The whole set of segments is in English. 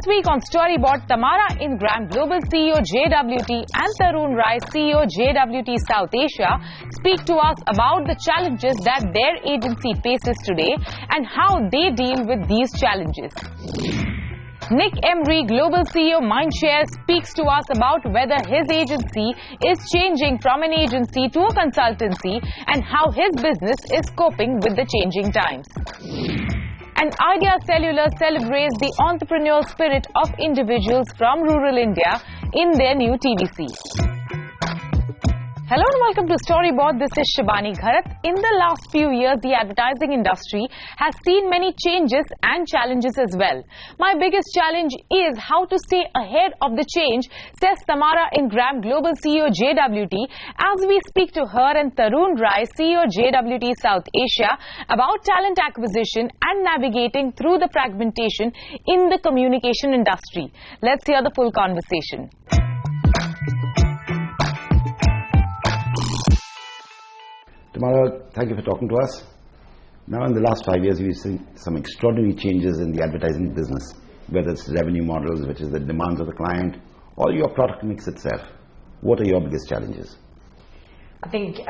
This week on Storyboard, Tamara Ingram, Global CEO JWT, and Tarun Rai, CEO JWT South Asia, speak to us about the challenges that their agency faces today and how they deal with these challenges. Nick Emery, Global CEO Mindshare, speaks to us about whether his agency is changing from an agency to a consultancy and how his business is coping with the changing times. And Idea Cellular celebrates the entrepreneurial spirit of individuals from rural India in their new TVC. Hello and welcome to Storyboard. This is Shibani Gharat. In the last few years, the advertising industry has seen many changes and challenges as well. My biggest challenge is how to stay ahead of the change, says Tamara Ingram, Global CEO JWT, as we speak to her and Tarun Rai, CEO JWT South Asia, about talent acquisition and navigating through the fragmentation in the communication industry. Let's hear the full conversation. Tamara, thank you for talking to us. Now, in the last 5 years, we've seen some extraordinary changes in the advertising business, whether it's revenue models, which is the demands of the client, or your product mix itself. What are your biggest challenges? I think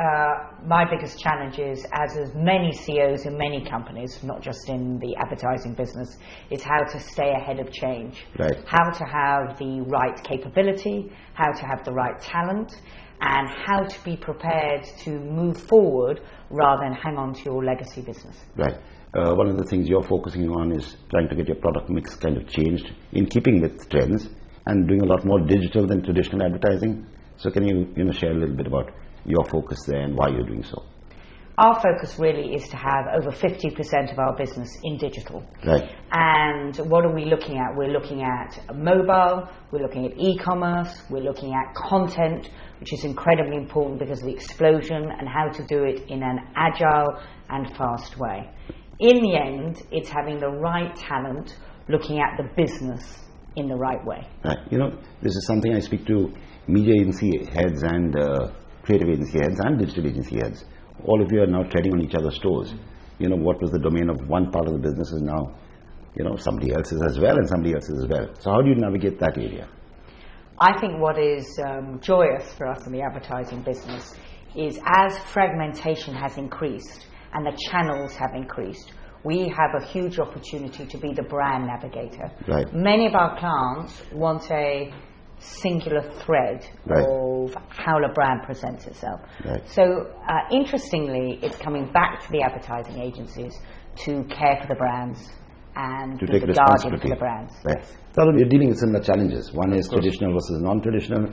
my biggest challenge is, as many CEOs in many companies, not just in the advertising business, is how to stay ahead of change. Right. How to have the right capability, how to have the right talent, and how to be prepared to move forward rather than hang on to your legacy business. Right. One of the things you're focusing on is trying to get your product mix kind of changed in keeping with trends and doing a lot more digital than traditional advertising. So can you share a little bit about your focus there and why you're doing so? Our focus really is to have over 50% of our business in digital. Right. And what are we looking at? We're looking at mobile, we're looking at e-commerce, we're looking at content, which is incredibly important because of the explosion and how to do it in an agile and fast way. In the end, it's having the right talent, looking at the business in the right way. Right. This is something I speak to media agency heads and creative agency heads and digital agency heads. All of you are now treading on each other's toes. What was the domain of one part of the business is now, somebody else's as well and somebody else's as well. So how do you navigate that area? I think what is joyous for us in the advertising business is as fragmentation has increased and the channels have increased, we have a huge opportunity to be the brand navigator. Right. Many of our clients want a singular thread right. of how a brand presents itself. Right. So interestingly, it's coming back to the advertising agencies to care for the brands and to be take the guardian for the brands. Right. Yes. So you're dealing with similar challenges. One is traditional versus non-traditional.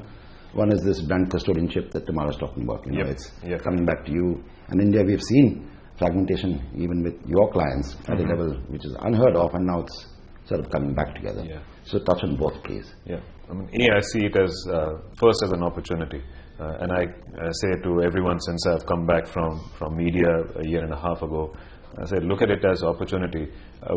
One is this brand custodianship that Tamara is talking about. It's coming back to you. And in India, we've seen fragmentation even with your clients at a level which is unheard of, and now it's sort of coming back together. Yeah. So touch on both, please. Yeah. I see it as first as an opportunity. And I say to everyone since I've come back from media a year and a half ago, I said, look at it as opportunity.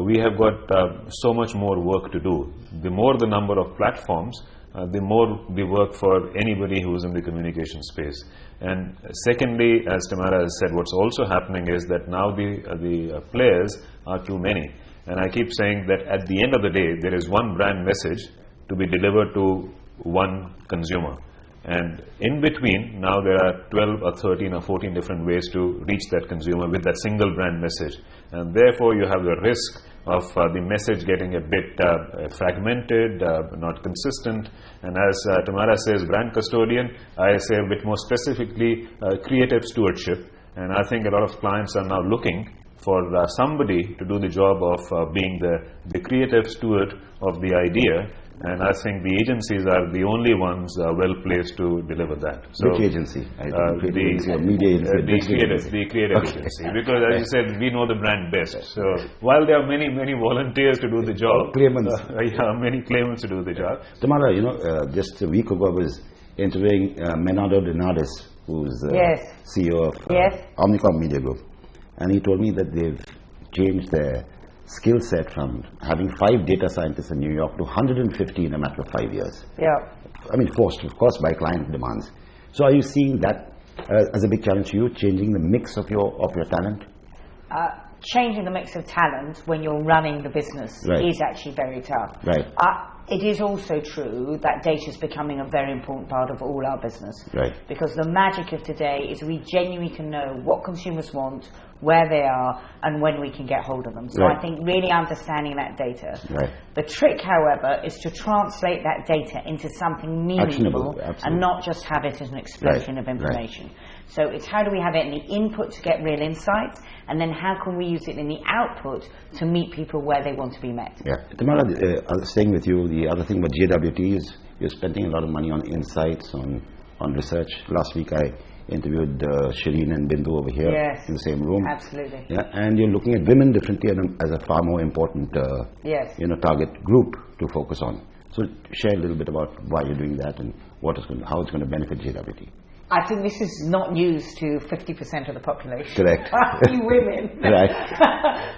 We have got so much more work to do. The more the number of platforms, the more the work for anybody who is in the communication space. And secondly, as Tamara has said, what's also happening is that now the players are too many. And I keep saying that at the end of the day, there is one brand message to be delivered to one consumer. And in between, now there are 12 or 13 or 14 different ways to reach that consumer with that single brand message. And therefore, you have the risk of the message getting a bit fragmented, not consistent. And as Tamara says, brand custodian, I say a bit more specifically, creative stewardship. And I think a lot of clients are now looking for somebody to do the job of being the creative steward of the idea. And I think the agencies are the only ones well placed to deliver that. So which agency? The creative agency. Because as you said, we know the brand best. So while there are many volunteers to do the job, claimants. Many claimants to do the job. Tamara, just a week ago I was interviewing Menardo Denardis, who's CEO of Omnicom Media Group, and he told me that they've changed their skill set from having 5 data scientists in New York to 150 in a matter of 5 years. Yeah. Forced, of course, by client demands. So are you seeing that as a big challenge to you, changing the mix of your talent? Changing the mix of talent when you're running the business is actually very tough. Right. It is also true that data is becoming a very important part of all our business. Right. Because the magic of today is we genuinely can know what consumers want, where they are, and when we can get hold of them. So right. I think really understanding that data. Right. The trick, however, is to translate that data into something meaningful and not just have it as an explosion of information. Right. So it's how do we have it in the input to get real insights, and then how can we use it in the output to meet people where they want to be met. Yeah. Tamara, staying with you, the other thing about JWT is you're spending a lot of money on insights, on research. Last week I interviewed Shireen and Bindu over here in the same room. Absolutely. Yeah, and you're looking at women differently as a far more important target group to focus on. So share a little bit about why you're doing that and how it's going to benefit JWT. I think this is not news to 50% of the population. Correct. Women. Right.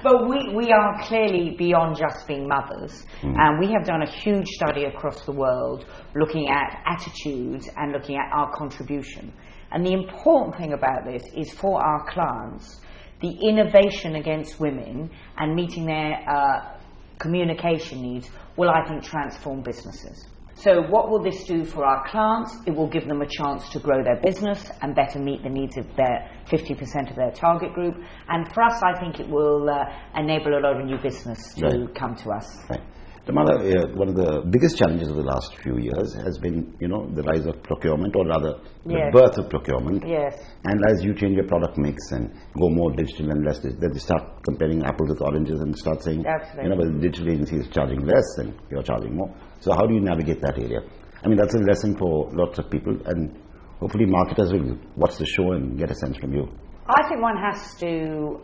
But we are clearly beyond just being mothers. And we have done a huge study across the world looking at attitudes and looking at our contribution. And the important thing about this is for our clients, the innovation against women and meeting their communication needs will, I think, transform businesses. So what will this do for our clients? It will give them a chance to grow their business and better meet the needs of their 50% of their target group. And for us, I think it will enable a lot of new business to come to us. Right. Tamara, one of the biggest challenges of the last few years has been, the rise of procurement, or rather, the birth of procurement. Yes. And as you change your product mix and go more digital and less digital, they start comparing apples with oranges and start saying, but the digital agency is charging less and you're charging more. So how do you navigate that area? I mean, that's a lesson for lots of people, and hopefully marketers will watch the show and get a sense from you. I think one has to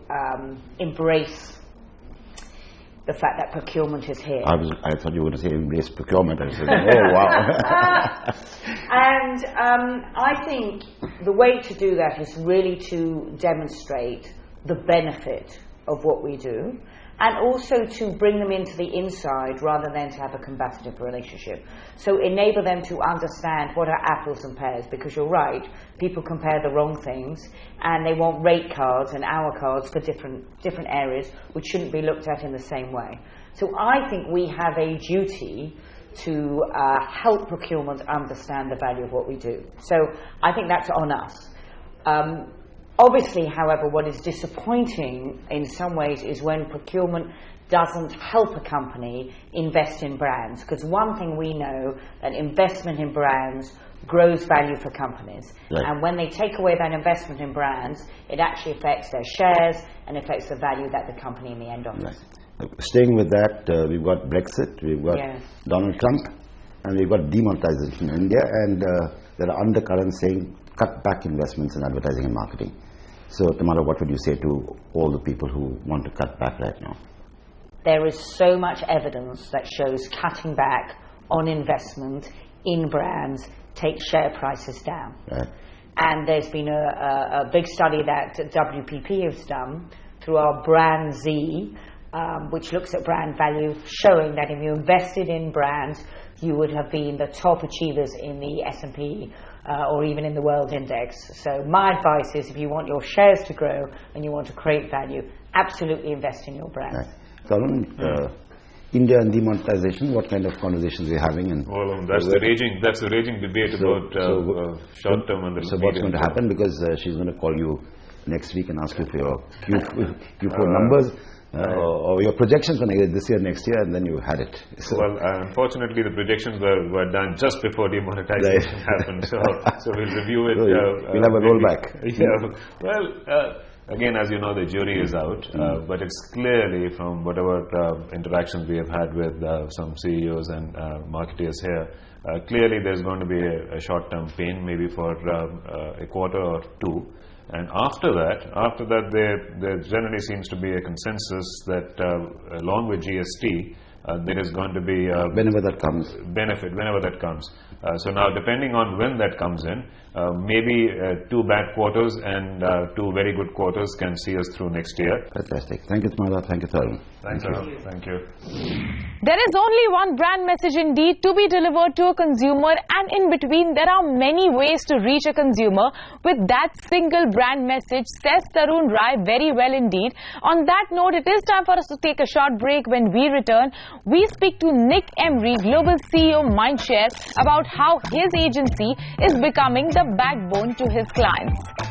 embrace the fact that procurement is here. I thought you were going to say embrace procurement. I said, oh, wow. And I think the way to do that is really to demonstrate the benefit of what we do, and also to bring them into the inside rather than to have a combative relationship. So enable them to understand what are apples and pears, because you're right, people compare the wrong things and they want rate cards and hour cards for different areas which shouldn't be looked at in the same way. So I think we have a duty to help procurement understand the value of what we do. So I think that's on us. Obviously, however, what is disappointing in some ways is when procurement doesn't help a company invest in brands. Because one thing we know, that investment in brands grows value for companies. Right. And when they take away that investment in brands, it actually affects their shares and affects the value that the company in the end offers. Right. Staying with that, we've got Brexit, we've got Donald Trump, and we've got demonetization in India, and there are undercurrents saying cut back investments in advertising and marketing. So, Tamara, what would you say to all the people who want to cut back right now? There is so much evidence that shows cutting back on investment in brands takes share prices down. Right. And there's been a big study that WPP has done through our Brand Z, which looks at brand value, showing that if you invested in brands, you would have been the top achievers in the S&P or even in the World Index. So my advice is, if you want your shares to grow and you want to create value, absolutely invest in your brand. Right. Tarun, India and demonetization, what kind of conversations are you having? And well, that's the raging debate about short term and the So what's going to happen? Because she's going to call you next week and ask you for your Q4 numbers. Or your projections for this year, next year, and then you had it. So well, unfortunately, the projections were done just before demonetization happened. So we'll review it. We'll have a rollback. Yeah. Well, again, as you know, the jury is out. But it's clearly, from whatever interactions we have had with some CEOs and marketers here, clearly there's going to be a short-term pain, maybe for a quarter or two. And after that, there generally seems to be a consensus that along with GST, there is going to be whenever that comes. Benefit whenever that comes. So now, depending on when that comes in, maybe 2 bad quarters and 2 very good quarters can see us through next year. Fantastic. Thank you, Tamara. Thank you, Tarun. Thank you. Thank you. There is only one brand message indeed to be delivered to a consumer, and in between there are many ways to reach a consumer with that single brand message, says Tarun Rai very well indeed. On that note, it is time for us to take a short break. When we return, we speak to Nick Emery, Global CEO Mindshare, about how his agency is becoming the backbone to his clients.